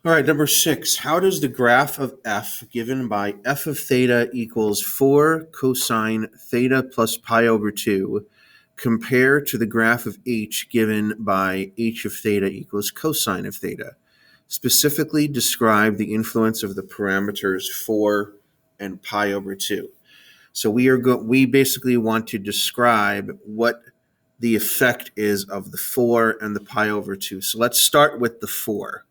All right, number 6. How does the graph of f given by f of theta equals 4 cosine theta plus pi over 2 compare to the graph of h given by h of theta equals cosine of theta? Specifically describe the influence of the parameters 4 and pi over 2. So we basically want to describe what the effect is of the 4 and the pi over 2. So let's start with the 4.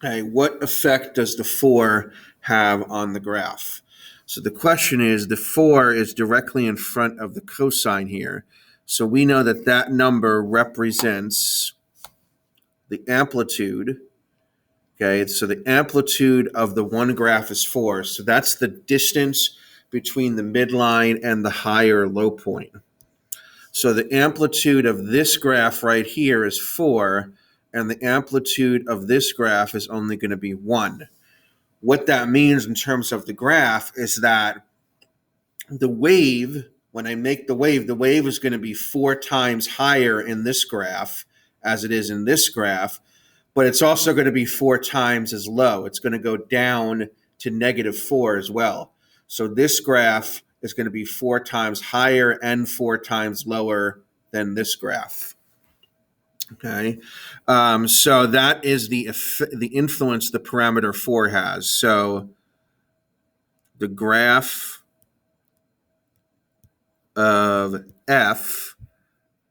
Okay, what effect does the 4 have on the graph? So the question is, the 4 is directly in front of the cosine here. So we know that that number represents the amplitude. Okay, so the amplitude of the one graph is 4. So that's the distance between the midline and the high or low point. So the amplitude of this graph right here is 4, and the amplitude of this graph is only going to be 1. What that means in terms of the graph is that the wave, when I make the wave is going to be 4 times higher in this graph as it is in this graph, but it's also going to be 4 times as low. It's going to go down to -4 as well. So this graph is going to be 4 times higher and 4 times lower than this graph. Okay, so that is the influence the parameter 4 has. So the graph of f,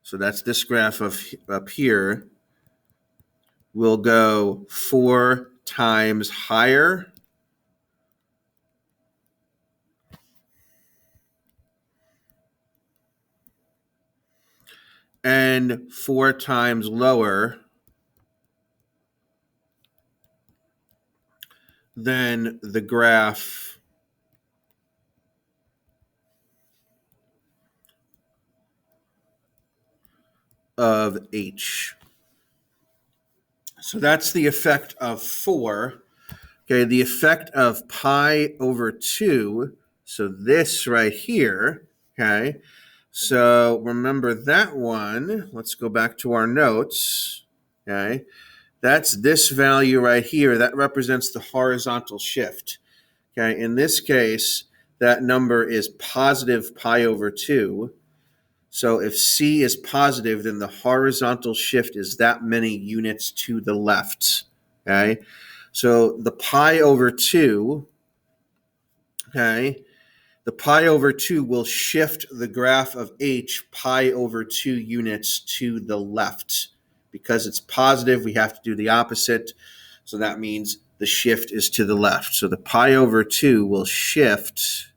so that's this graph of up here, will go 4 times higher and 4 times lower than the graph of h. So that's the effect of 4. Okay, the effect of pi over 2, so this right here, okay, so remember that one. Let's go back to our notes, okay. That's this value right here. That represents the horizontal shift. Okay, in this case, that number is positive pi over 2. So if c is positive, then the horizontal shift is that many units to the left. Okay, so the pi over 2, okay, the pi over 2 will shift the graph of h pi over 2 units to the left. Because it's positive, we have to do the opposite. So that means the shift is to the left. So the pi over 2 will shifts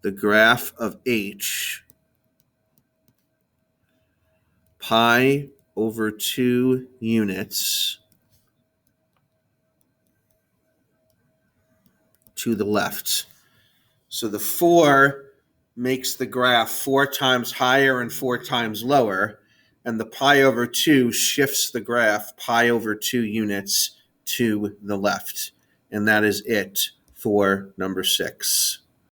the graph of h pi over 2 units to the left. So the 4 makes the graph 4 times higher and 4 times lower, and the pi over 2 shifts the graph pi over 2 units to the left. And that is it for number 6.